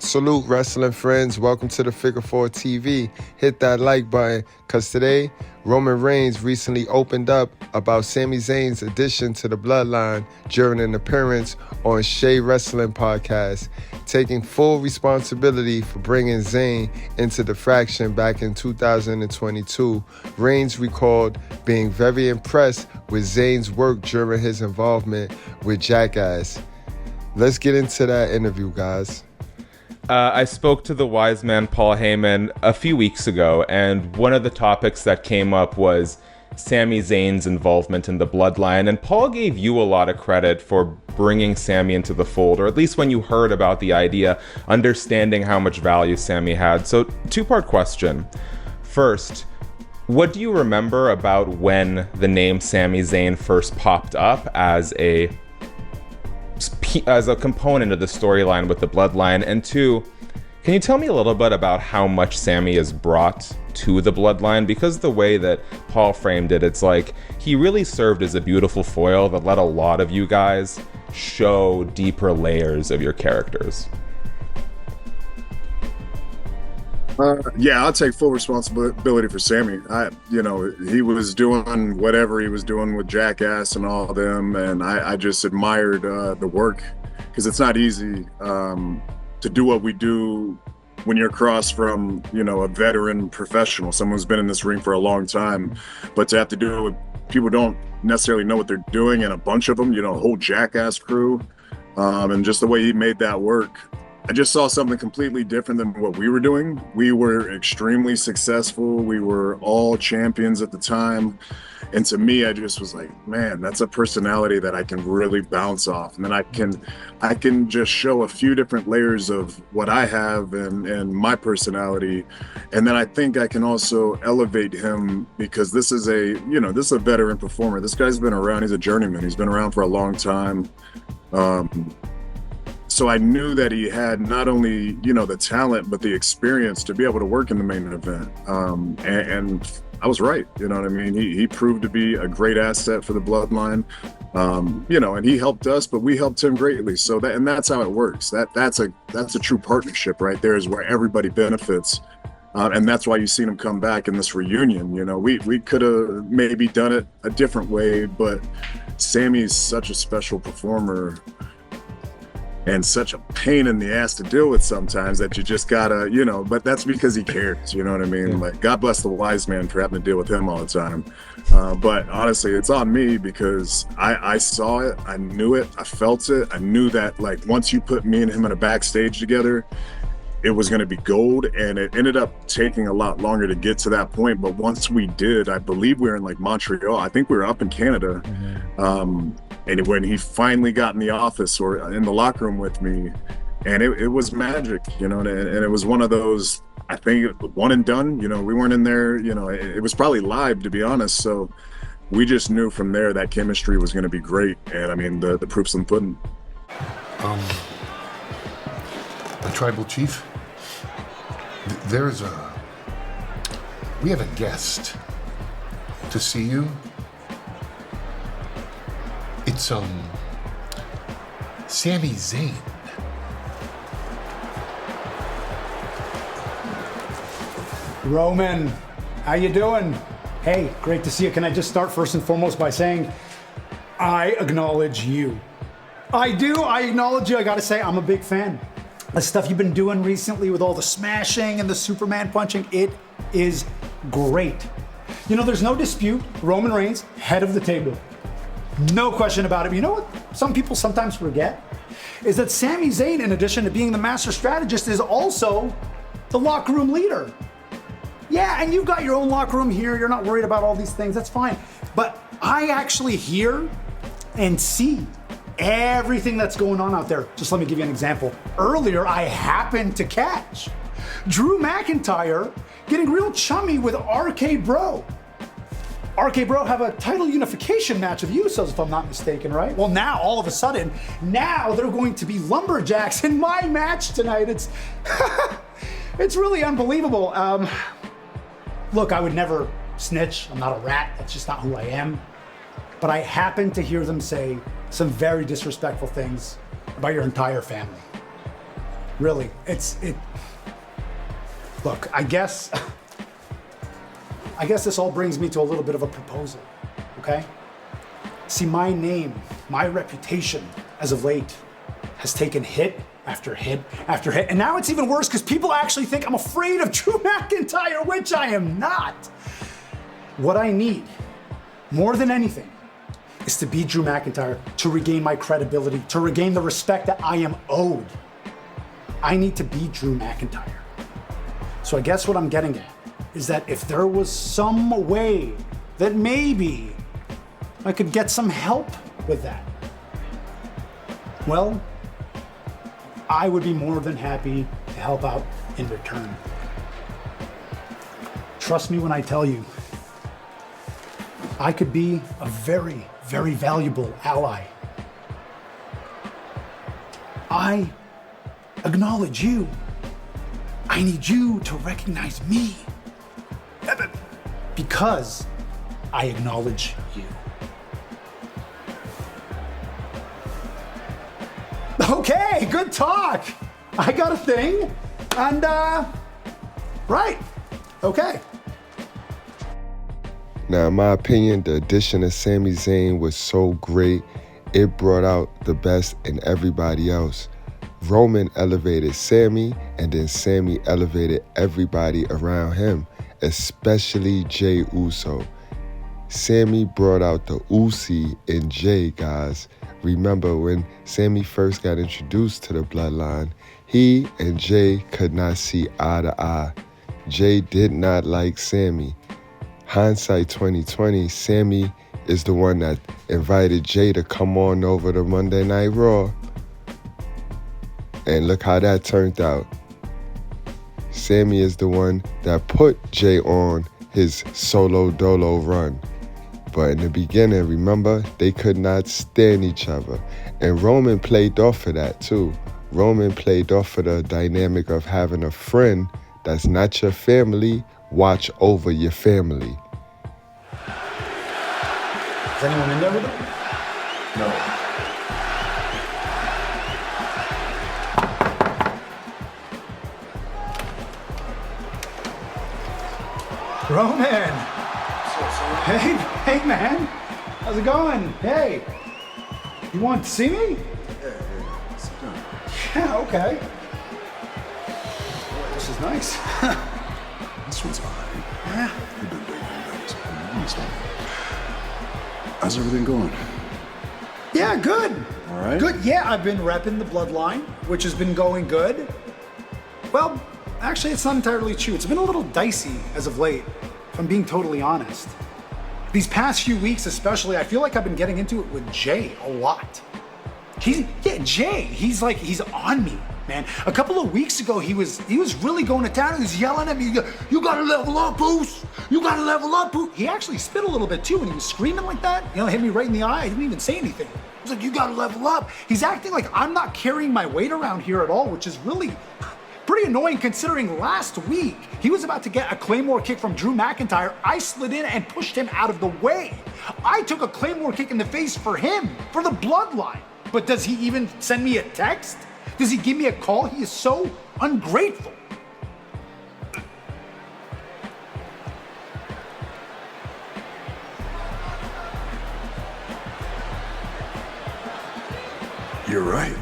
Salute, wrestling friends. Welcome to the Figure 4 TV. Hit that like button, because today, Roman Reigns recently opened up about Sami Zayn's addition to the Bloodline during an appearance on Shea Wrestling Podcast, taking full responsibility for bringing Zayn into the faction back in 2022. Reigns recalled being very impressed with Zayn's work during his involvement with Jackass. Let's get into that interview, guys. I spoke to the wise man Paul Heyman a few weeks ago, and one of the topics that came up was Sami Zayn's involvement in the Bloodline, and Paul gave you a lot of credit for bringing Sami into the fold, or at least when you heard about the idea, understanding how much value Sami had. So, two-part question. First, what do you remember about when the name Sami Zayn first popped up as a component of the storyline with the Bloodline? And two, can you tell me a little bit about how much Sami has brought to the Bloodline? Because the way that Paul framed it, it's like he really served as a beautiful foil that let a lot of you guys show deeper layers of your characters. Yeah, I'll take full responsibility for Sami. He was doing whatever he was doing with Jackass and all of them, and I just admired the work, because it's not easy to do what we do when you're across from, a veteran professional, someone who's been in this ring for a long time, but to have to do it with people who don't necessarily know what they're doing, and a bunch of them, a whole Jackass crew, and just the way he made that work. I just saw something completely different than what we were doing. We were extremely successful. We were all champions at the time. And to me, I just was like, man, that's a personality that I can really bounce off. And then I can just show a few different layers of what I have and my personality. And then I think I can also elevate him, because this is a veteran performer. This guy's been around. He's a journeyman. He's been around for a long time. So I knew that he had not only, the talent, but the experience to be able to work in the main event. And I was right. You know what I mean? He proved to be a great asset for the Bloodline, and he helped us, but we helped him greatly. So that's how it works. That's a true partnership right there, is where everybody benefits. And that's why you've seen him come back in this reunion. We could have maybe done it a different way, but Sami's such a special performer and such a pain in the ass to deal with sometimes, that you just gotta, but that's because he cares, you know what I mean? Like, God bless the wise man for having to deal with him all the time. But honestly, it's on me, because I saw it, I knew it, I felt it. I knew that, like, once you put me and him in a backstage together, it was going to be gold. And it ended up taking a lot longer to get to that point. But once we did, I believe we were in like Montreal. I think we were up in Canada. And when he finally got in the office or in the locker room with me, and it was magic, and it was one of those, I think, one and done. We weren't in there, it was probably live, to be honest. So we just knew from there that chemistry was going to be great. And I mean, the proof's in the pudding. The tribal chief, we have a guest to see you. It's Sami Zayn. Roman, how you doing? Hey, great to see you. Can I just start first and foremost by saying I acknowledge you. I do, I acknowledge you. I gotta say, I'm a big fan. The stuff you've been doing recently with all the smashing and the Superman punching, it is great. There's no dispute, Roman Reigns, head of the table. No question about it. But you know what some people sometimes forget? Is that Sami Zayn, in addition to being the master strategist, is also the locker room leader. Yeah, and you've got your own locker room here. You're not worried about all these things. That's fine. But I actually hear and see everything that's going on out there. Just let me give you an example. Earlier, I happened to catch Drew McIntyre getting real chummy with RK Bro. RK Bro have a title unification match of Usos, if I'm not mistaken, right? Well, now, all of a sudden, now they're going to be lumberjacks in my match tonight. It's really unbelievable. Look, I would never snitch. I'm not a rat. That's just not who I am. But I happened to hear them say some very disrespectful things about your entire family. Really, look, I guess this all brings me to a little bit of a proposal, okay? See, my name, my reputation as of late has taken hit after hit after hit, and now it's even worse because people actually think I'm afraid of Drew McIntyre, which I am not. What I need, more than anything, is to beat Drew McIntyre, to regain my credibility, to regain the respect that I am owed. I need to beat Drew McIntyre. So I guess what I'm getting at is that if there was some way that maybe I could get some help with that, well, I would be more than happy to help out in return. Trust me when I tell you, I could be a very, very valuable ally. I acknowledge you. I need you to recognize me because I acknowledge you. Okay, good talk. I got a thing, and right, okay. Now, in my opinion, the addition of Sami Zayn was so great, it brought out the best in everybody else. Roman elevated Sami, and then Sami elevated everybody around him, especially Jey Uso. Sami brought out the Usi in Jey, guys. Remember when Sami first got introduced to the Bloodline, he and Jey could not see eye to eye. Jey did not like Sami. Hindsight 2020, Sami is the one that invited Jey to come on over to Monday Night Raw. And look how that turned out. Sami is the one that put Jey on his solo dolo run. But in the beginning, remember, they could not stand each other. And Roman played off of that too. Roman played off of the dynamic of having a friend that's not your family watch over your family. Is anyone in there with him? No. Roman! Hey man! How's it going? Hey! You want to see me? Yeah. Sit down. Yeah, okay. Boy, this is nice. This one's all right. Yeah. You've been waiting on that. How's everything going? Yeah, good. All right. Good. Yeah, I've been repping the Bloodline, which has been going good. Well, actually, it's not entirely true. It's been a little dicey as of late, if I'm being totally honest. These past few weeks especially, I feel like I've been getting into it with Jey a lot. Jey, he's on me, man. A couple of weeks ago, he was really going to town. He was yelling at me, you gotta level up, Boos. You gotta level up, Boos. He actually spit a little bit too when he was screaming like that. You know, hit me right in the eye. I didn't even say anything. He was like, you gotta level up. He's acting like I'm not carrying my weight around here at all, which is really pretty annoying considering last week he was about to get a Claymore kick from Drew McIntyre. I slid in and pushed him out of the way. I took a Claymore kick in the face for him, for the Bloodline. But does he even send me a text? Does he give me a call? He is so ungrateful. You're right.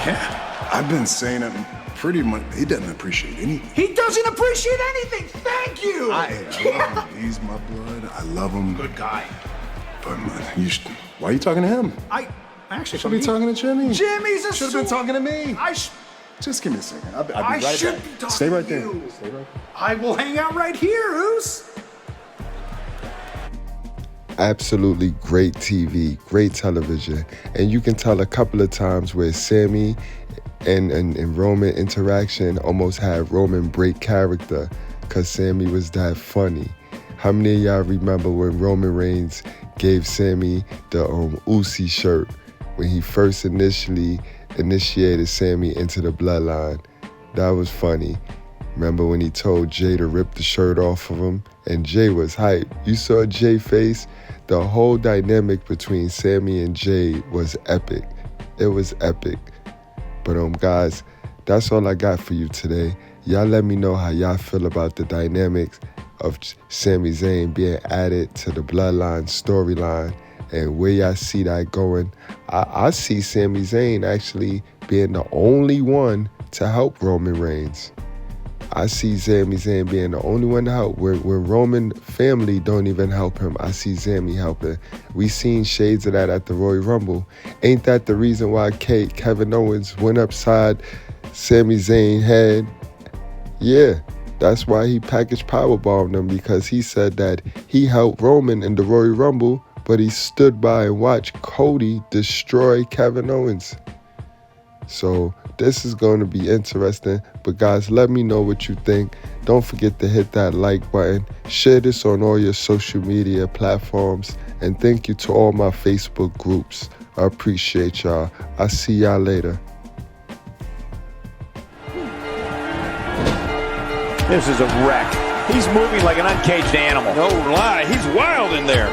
Yeah, I've been saying it pretty much. He doesn't appreciate anything. He doesn't appreciate anything. Thank you. I love him. He's my blood. I love him. Good guy. But why are you talking to him? I actually Should be talking to Jimmy. Jimmy's a Should have been talking to me. Just give me a second. I'll be right back. should be talking Stay right to there. you. Stay right. I will hang out right here, Oos. Absolutely great TV, great television. And you can tell a couple of times where Sami and Roman interaction almost had Roman break character because Sami was that funny. How many of y'all remember when Roman Reigns gave Sami the Usi shirt when he first initiated Sami into the Bloodline? That was funny. Remember when he told Jey to rip the shirt off of him? And Jey was hyped. You saw Jey's face? The whole dynamic between Sami and Jey was epic. It was epic. But guys, that's all I got for you today. Y'all let me know how y'all feel about the dynamics of Sami Zayn being added to the Bloodline storyline and where y'all see that going. I see Sami Zayn actually being the only one to help Roman Reigns. I see Sami Zayn being the only one to help. When Roman family don't even help him, I see Sami helping. We seen shades of that at the Royal Rumble. Ain't that the reason why Kevin Owens went upside Sami Zayn's head? Yeah, that's why he packaged powerbombed him, because he said that he helped Roman in the Royal Rumble, but he stood by and watched Cody destroy Kevin Owens. So this is going to be interesting. But guys, let me know what you think. Don't forget to hit that like button. Share this on all your social media platforms. And thank you to all my Facebook groups. I appreciate y'all. I'll see y'all later. This is a wreck. He's moving like an uncaged animal. No lie, he's wild in there.